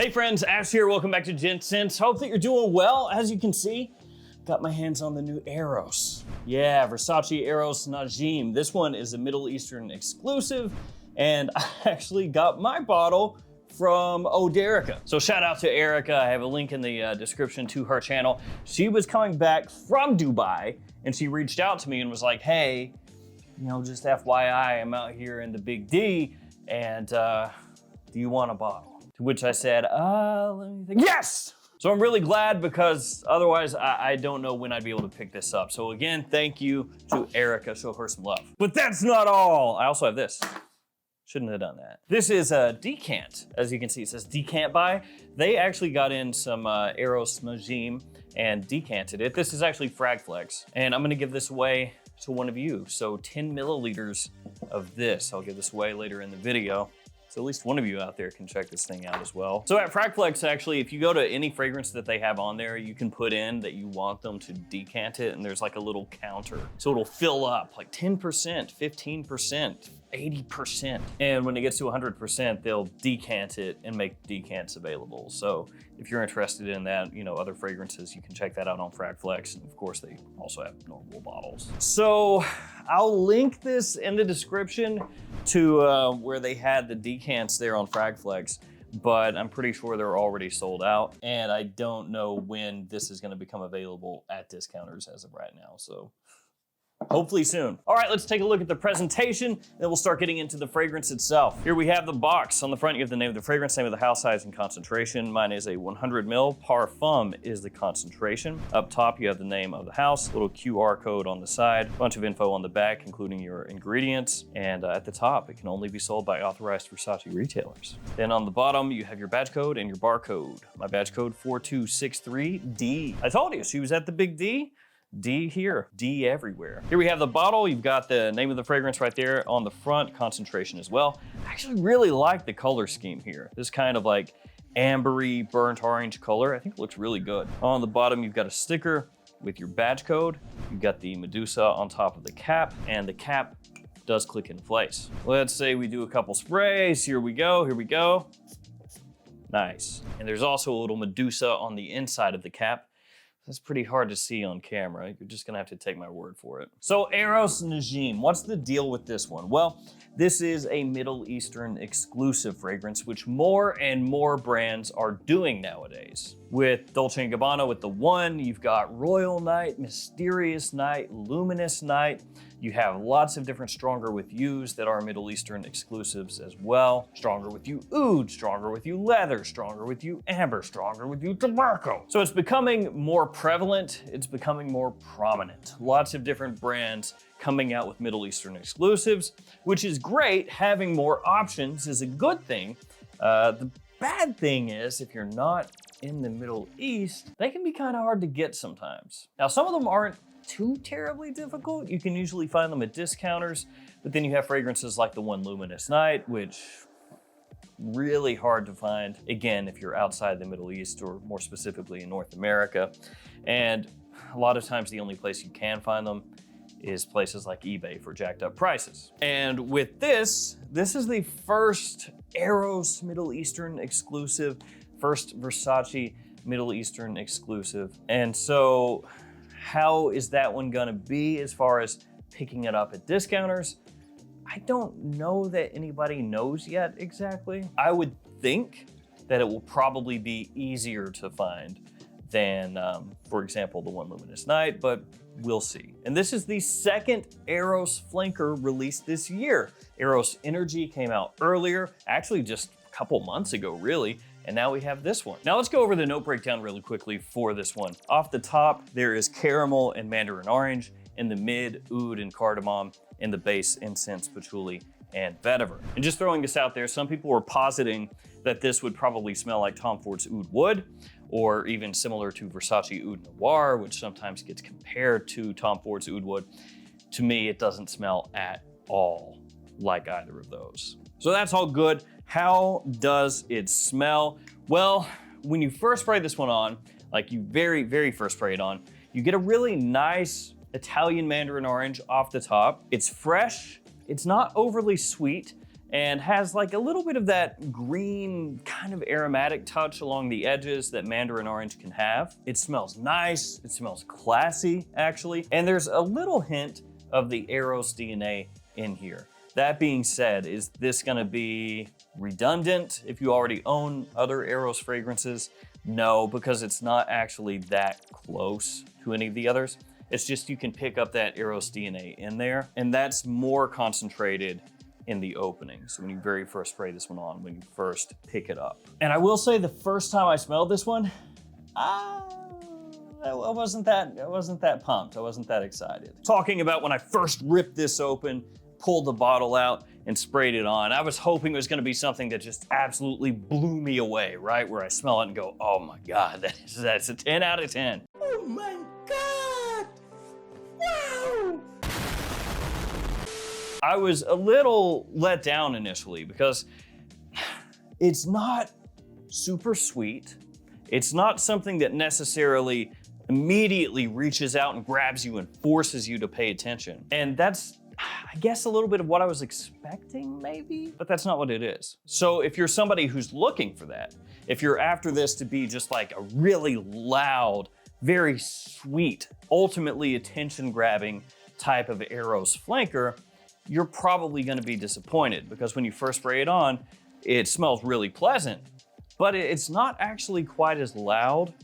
Hey friends, Ash here. Welcome back to Gents. Hope that you're doing well. As you can see, got my hands on the new Eros. Yeah, Versace Eros Najim. This one is a Middle Eastern exclusive, and I actually got my bottle from Erica. So shout out to Erica. I have a link in the description to her channel. She was coming back from Dubai, and she reached out to me and was like, hey, you know, just FYI, I'm out here in the Big D, and do you want a bottle? To which I said, let me think. Yes! So I'm really glad because otherwise I don't know when I'd be able to pick this up. So again, thank you to Erica. Show her some love. But that's not all. I also have this. Shouldn't have done that. This is a decant. As you can see, it says decant by. They actually got in some Eros Najim and decanted it. This is actually Frag Flex. And I'm gonna give this away to one of you. So 10 milliliters of this. I'll give this away later in the video. So at least one of you out there can check this thing out as well. So at Frag Flex, actually, if you go to any fragrance that they have on there, you can put in that you want them to decant it, and there's like a little counter. So it'll fill up like 10%, 15%, 80%. And when it gets to 100%, they'll decant it and make decants available. So if you're interested in that, you know, other fragrances, you can check that out on Frag Flex. And of course, they also have normal bottles. So I'll link this in the description to where they had the decants there on Frag Flex, but I'm pretty sure they're already sold out. And I don't know when this is gonna become available at discounters as of right now. So hopefully soon. All right, let's take a look at the presentation, then we'll start getting into the fragrance itself. Here we have the box. On the front, you have the name of the fragrance, name of the house, size, and concentration. Mine is a 100 ml. Parfum is the concentration. Up top, you have the name of the house, little QR code on the side, bunch of info on the back, including your ingredients. And at the top, it can only be sold by authorized Versace retailers. Then on the bottom, you have your badge code and your barcode. My badge code 4263D. I told you, she was at the Big D. D here, D everywhere. Here we have the bottle. You've got the name of the fragrance right there on the front, concentration as well. I actually really like the color scheme here. This kind of like ambery, burnt orange color. I think it looks really good. On the bottom, you've got a sticker with your badge code. You've got the Medusa on top of the cap, and the cap does click in place. Let's say we do a couple sprays. Here we go, here we go. Nice. And there's also a little Medusa on the inside of the cap. That's pretty hard to see on camera. You're just gonna have to take my word for it. So Eros Najim, what's the deal with this one? Well, this is a Middle Eastern exclusive fragrance, which more and more brands are doing nowadays. With Dolce & Gabbana, with the One, you've got Royal Night, Mysterious Night, Luminous Night. You have lots of different Stronger With Yous that are Middle Eastern exclusives as well. Stronger With You Oud, Stronger With You Leather, Stronger With You Amber, Stronger With You Tobacco. So it's becoming more prevalent, it's becoming more prominent. Lots of different brands coming out with Middle Eastern exclusives, which is great. Having more options is a good thing. The bad thing is if you're not in the Middle East, they can be kind of hard to get sometimes. Now, some of them aren't too terribly difficult. You can usually find them at discounters, but then you have fragrances like the One Luminous Night, which really hard to find, again, if you're outside the Middle East or more specifically in North America. And a lot of times the only place you can find them is places like eBay for jacked up prices. And with this is the first Eros Middle Eastern exclusive, first Versace Middle Eastern exclusive. And so how is that one gonna be as far as picking it up at discounters? I don't know that anybody knows yet exactly. I would think that it will probably be easier to find than, for example, the One Luminous Night, but we'll see. And this is the second Eros flanker released this year. Eros Energy came out earlier, actually just a couple months ago, really. And now we have this one. Now let's go over the note breakdown really quickly for this one. Off the top, there is caramel and mandarin orange. In the mid, oud and cardamom. In the base, incense, patchouli, and vetiver. And just throwing this out there, some people were positing that this would probably smell like Tom Ford's Oud Wood, or even similar to Versace Oud Noir, which sometimes gets compared to Tom Ford's Oud Wood. To me, it doesn't smell at all like either of those. So that's all good. How does it smell? Well, when you first spray this one on, like you very, very first spray it on, you get a really nice Italian mandarin orange off the top. It's fresh, it's not overly sweet, and has like a little bit of that green kind of aromatic touch along the edges that mandarin orange can have. It smells nice, it smells classy actually, and there's a little hint of the Eros DNA in here. That being said, is this gonna be redundant if you already own other Eros fragrances? No, because it's not actually that close to any of the others. It's just you can pick up that Eros DNA in there, and that's more concentrated in the opening. So when you very first spray this one on, when you first pick it up. And I will say the first time I smelled this one, I wasn't that pumped. I wasn't that excited. Talking about when I first ripped this open, pulled the bottle out and sprayed it on, I was hoping it was gonna be something that just absolutely blew me away, right? Where I smell it and go, oh my God, that's a 10 out of 10. Oh my God, wow. I was a little let down initially because it's not super sweet. It's not something that necessarily immediately reaches out and grabs you and forces you to pay attention. And that's, I guess, a little bit of what I was expecting maybe, but that's not what it is. So if you're somebody who's looking for that, if you're after this to be just like a really loud, very sweet, ultimately attention-grabbing type of Eros flanker, you're probably gonna be disappointed because when you first spray it on, it smells really pleasant, but it's not actually quite as loud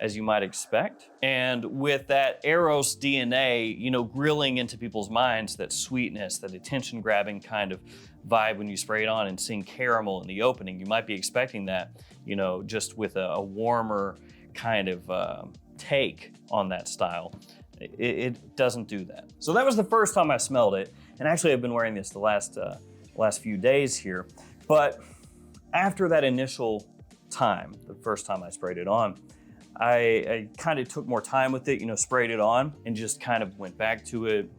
as you might expect. And with that Eros DNA, you know, grilling into people's minds, that sweetness, that attention grabbing kind of vibe when you spray it on and seeing caramel in the opening, you might be expecting that, you know, just with a warmer kind of take on that style. It doesn't do that. So that was the first time I smelled it. And actually I've been wearing this the last few days here. But after that initial time, the first time I sprayed it on, I kind of took more time with it, you know, sprayed it on and just kind of went back to it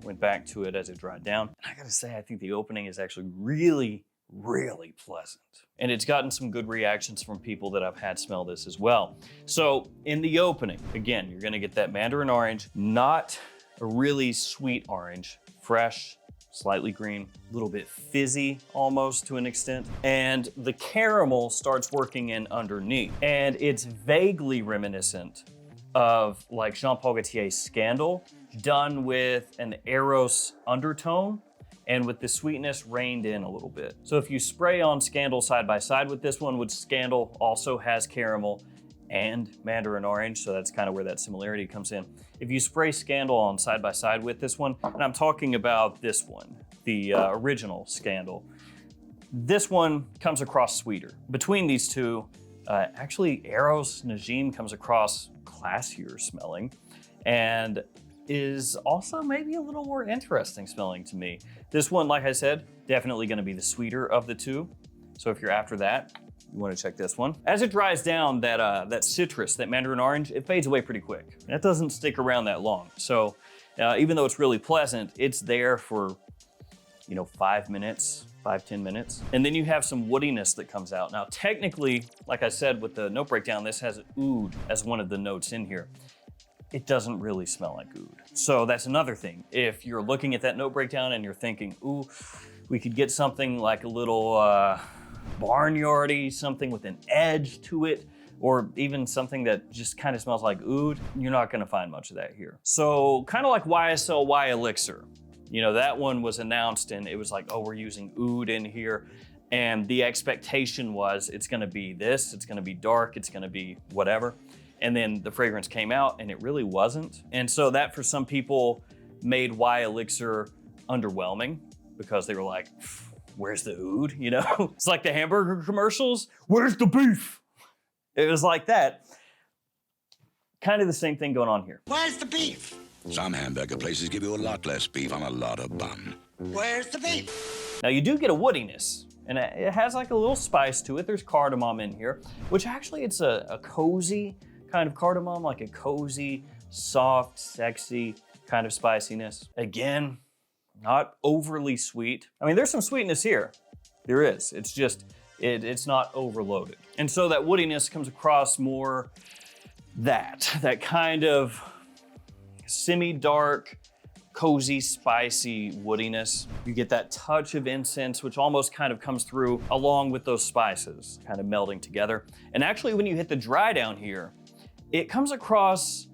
as it dried down. And I gotta say, I think the opening is actually really, really pleasant. And it's gotten some good reactions from people that I've had smell this as well. So in the opening, again, you're gonna get that mandarin orange, not a really sweet orange, fresh, slightly green, a little bit fizzy almost to an extent. And the caramel starts working in underneath. And it's vaguely reminiscent of like Jean Paul Gaultier's Scandal, done with an Eros undertone and with the sweetness reined in a little bit. So if you spray on Scandal side by side with this one, which Scandal also has caramel and mandarin orange, so that's kind of where that similarity comes in. If you spray Scandal on side by side with this one, and I'm talking about this one, the original Scandal, this one comes across sweeter. Between these two, actually Eros Najim comes across classier smelling and is also maybe a little more interesting smelling to me. This one, like I said, definitely gonna be the sweeter of the two. So if you're after that, you wanna check this one. As it dries down, that citrus, that mandarin orange, it fades away pretty quick. That doesn't stick around that long. So even though it's really pleasant, it's there for, you know, 5 minutes, 5-10 minutes. And then you have some woodiness that comes out. Now, technically, like I said, with the note breakdown, this has oud as one of the notes in here. It doesn't really smell like oud. So that's another thing. If you're looking at that note breakdown and you're thinking, ooh, we could get something like a little barnyardy, something with an edge to it, or even something that just kind of smells like oud, you're not gonna find much of that here. So kind of like YSL Y Elixir. You know, that one was announced and it was like, oh, we're using oud in here. And the expectation was it's gonna be this, it's gonna be dark, it's gonna be whatever. And then the fragrance came out and it really wasn't. And so that for some people made Y Elixir underwhelming because they were like, where's the oud, you know? It's like the hamburger commercials, where's the beef? It was like that. Kind of the same thing going on here. Where's the beef? Some hamburger places give you a lot less beef on a lot of bun. Where's the beef? Now you do get a woodiness, and it has like a little spice to it. There's cardamom in here, which actually it's a cozy kind of cardamom, like a cozy, soft, sexy kind of spiciness. Again, not overly sweet. I mean, there's some sweetness here. There is. It's just, it's not overloaded. And so that woodiness comes across more that kind of semi-dark, cozy, spicy woodiness. You get that touch of incense, which almost kind of comes through along with those spices, kind of melding together. And actually, when you hit the dry down here, it comes across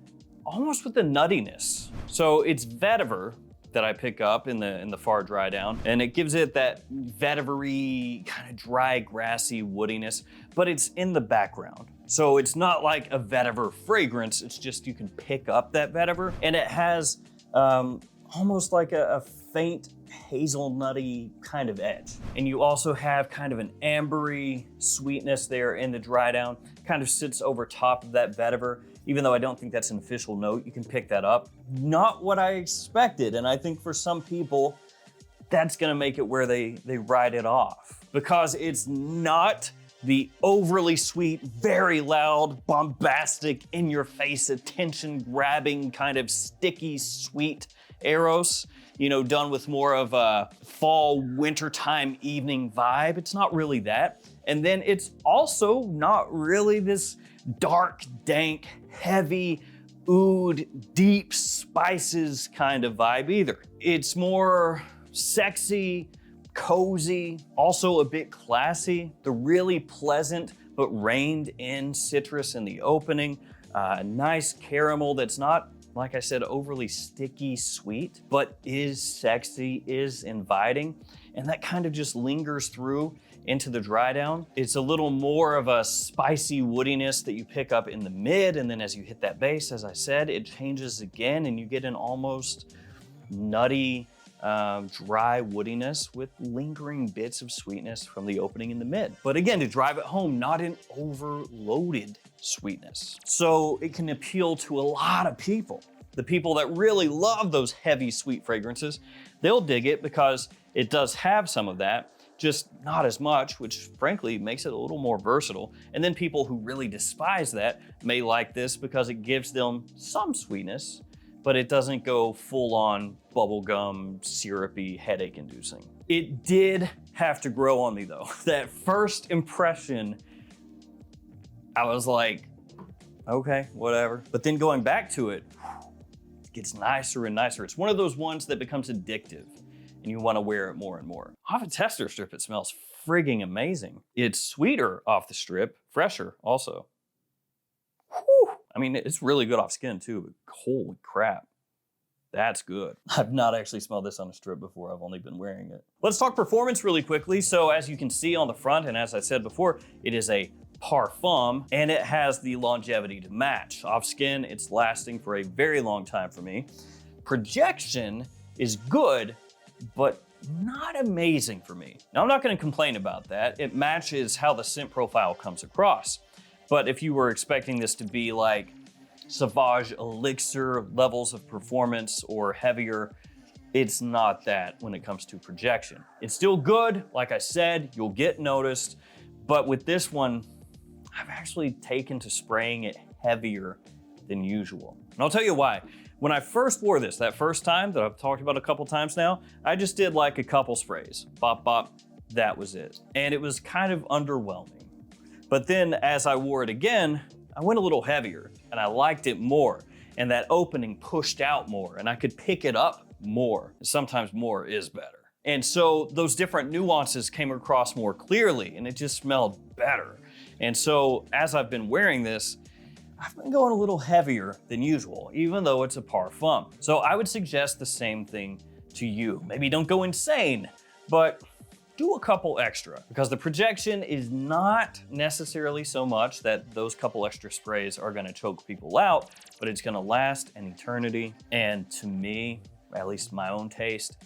almost with the nuttiness. So it's vetiver that I pick up in the far dry down, and it gives it that vetiver-y, kind of dry, grassy woodiness, but it's in the background. So it's not like a vetiver fragrance, it's just you can pick up that vetiver, and it has almost like a faint hazelnutty kind of edge. And you also have kind of an ambery sweetness there in the dry down, kind of sits over top of that vetiver. Even though I don't think that's an official note, you can pick that up. Not what I expected, and I think for some people, that's gonna make it where they ride it off. Because it's not the overly sweet, very loud, bombastic, in-your-face, attention-grabbing, kind of sticky, sweet Eros, you know, done with more of a fall, wintertime evening vibe. It's not really that. And then it's also not really this dark, dank, heavy, oud, deep spices kind of vibe either. It's more sexy, cozy, also a bit classy. The really pleasant but reined in citrus in the opening. Nice caramel that's not, like I said, overly sticky sweet, but is sexy, is inviting. And that kind of just lingers through into the dry down. It's a little more of a spicy woodiness that you pick up in the mid, and then as you hit that base, as I said, it changes again and you get an almost nutty, dry woodiness with lingering bits of sweetness from the opening in the mid. But again, to drive it home, not an overloaded sweetness. So it can appeal to a lot of people. The people that really love those heavy sweet fragrances, they'll dig it because it does have some of that, just not as much, which frankly makes it a little more versatile. And then people who really despise that may like this because it gives them some sweetness, but it doesn't go full on bubblegum, syrupy, headache inducing. It did have to grow on me though. That first impression, I was like, okay, whatever. But then going back to it, it gets nicer and nicer. It's one of those ones that becomes addictive and you want to wear it more and more. Off a tester strip, it smells frigging amazing. It's sweeter off the strip, fresher also. Whew. I mean, it's really good off skin too, but holy crap, that's good. I've not actually smelled this on a strip before, I've only been wearing it. Let's talk performance really quickly. So as you can see on the front, and as I said before, it is a parfum, and it has the longevity to match. Off skin, it's lasting for a very long time for me. Projection is good, but not amazing for me. Now, I'm not gonna complain about that. It matches how the scent profile comes across. But if you were expecting this to be like Sauvage Elixir levels of performance or heavier, it's not that when it comes to projection. It's still good, like I said, you'll get noticed, but with this one, I've actually taken to spraying it heavier than usual. And I'll tell you why. When I first wore this, that first time that I've talked about a couple times now, I just did like a couple sprays. Bop, bop, that was it. And it was kind of underwhelming. But then as I wore it again, I went a little heavier and I liked it more. And that opening pushed out more and I could pick it up more. Sometimes more is better. And so those different nuances came across more clearly and it just smelled better. And so as I've been wearing this, I've been going a little heavier than usual, even though it's a parfum. So I would suggest the same thing to you. Maybe don't go insane, but do a couple extra because the projection is not necessarily so much that those couple extra sprays are gonna choke people out, but it's gonna last an eternity. And to me, at least my own taste,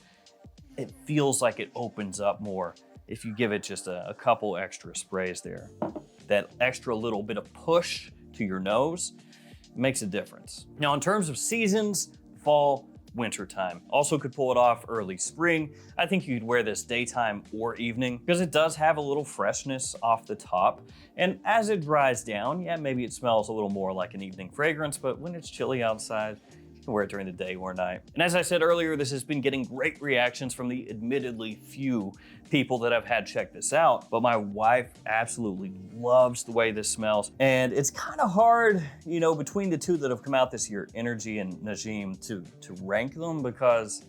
it feels like it opens up more if you give it just a couple extra sprays there. That extra little bit of push to your nose makes a difference. Now, in terms of seasons, fall, winter time. Also could pull it off early spring. I think you could wear this daytime or evening because it does have a little freshness off the top. And as it dries down, yeah, maybe it smells a little more like an evening fragrance, but when it's chilly outside, You can wear it during the day or night. And as I said earlier, this has been getting great reactions from the admittedly few people that I've had check this out, but my wife absolutely loves the way this smells. And it's kind of hard, you know, between the two that have come out this year, Energy and Najim, to rank them because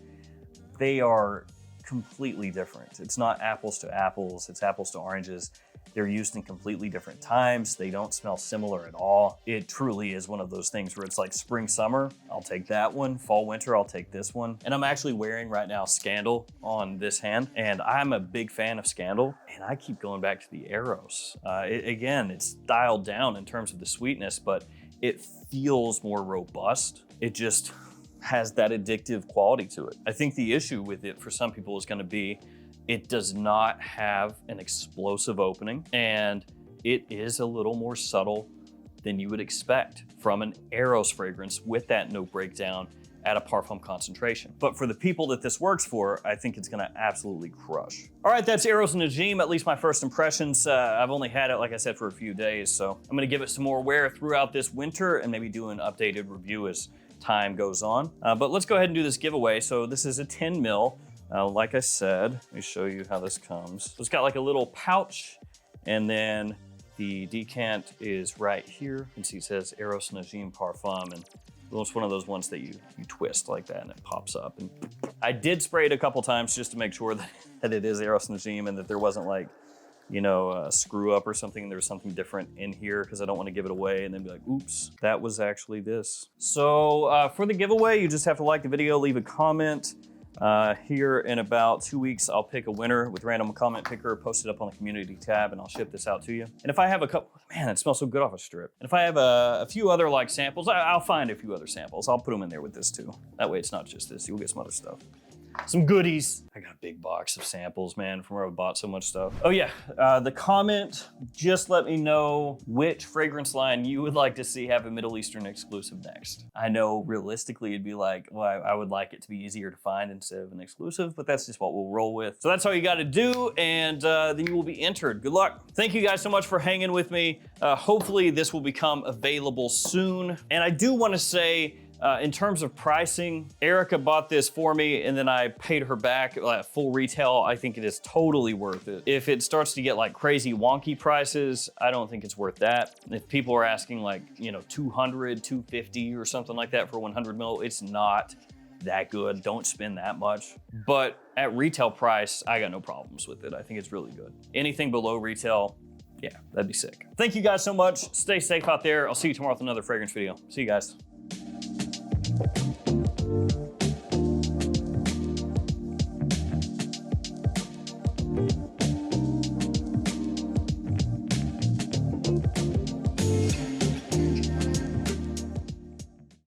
they are completely different. It's not apples to apples, it's apples to oranges. They're used in completely different times. They don't smell similar at all. It truly is one of those things where it's like spring, summer, I'll take that one. Fall, winter, I'll take this one. And I'm actually wearing right now Scandal on this hand, and I'm a big fan of Scandal, and I keep going back to the Eros. Again, it's dialed down in terms of the sweetness, but it feels more robust. It just has that addictive quality to it. I think the issue with it for some people is gonna be it does not have an explosive opening, and it is a little more subtle than you would expect from an Eros fragrance with that note breakdown at a parfum concentration. But for the people that this works for, I think it's gonna absolutely crush. All right, that's Eros Najim, at least my first impressions. I've only had it, like I said, for a few days, so I'm gonna give it some more wear throughout this winter and maybe do an updated review as time goes on. But let's go ahead and do this giveaway. So this is a 10 mil. Like I said, let me show you how this comes. So it's got like a little pouch, and then the decant is right here. You can see it says Eros Najim Parfum, and it's one of those ones that you twist like that and it pops up. And I did spray it a couple times just to make sure that it is Eros Najim and that there wasn't like, you know, a screw up or something. There was something different in here because I don't want to give it away and then be like, oops, that was actually this. So for the giveaway, you just have to like the video, leave a comment. Here in about 2 weeks, I'll pick a winner with random comment picker, post it up on the community tab, and I'll ship this out to you. And if I have a couple, man, it smells so good off a strip. And if I have a few other like samples, I'll find a few other samples. I'll put them in there with this too. That way it's not just this, you'll get some other stuff. Some goodies. I got a big box of samples, man, from where I bought so much stuff. Oh yeah, the comment, just let me know which fragrance line you would like to see have a Middle Eastern exclusive next. I know realistically it'd be like, well, I would like it to be easier to find instead of an exclusive, but that's just what we'll roll with. So that's all you gotta do, and then you will be entered. Good luck. Thank you guys so much for hanging with me. Hopefully this will become available soon. And I do wanna say, in terms of pricing, Erica bought this for me and then I paid her back full retail. I think it is totally worth it. If it starts to get like crazy wonky prices, I don't think it's worth that. If people are asking like, you know, 200, 250 or something like that for 100 mil, it's not that good. Don't spend that much. But at retail price, I got no problems with it. I think it's really good. Anything below retail, yeah, that'd be sick. Thank you guys so much. Stay safe out there. I'll see you tomorrow with another fragrance video. See you guys.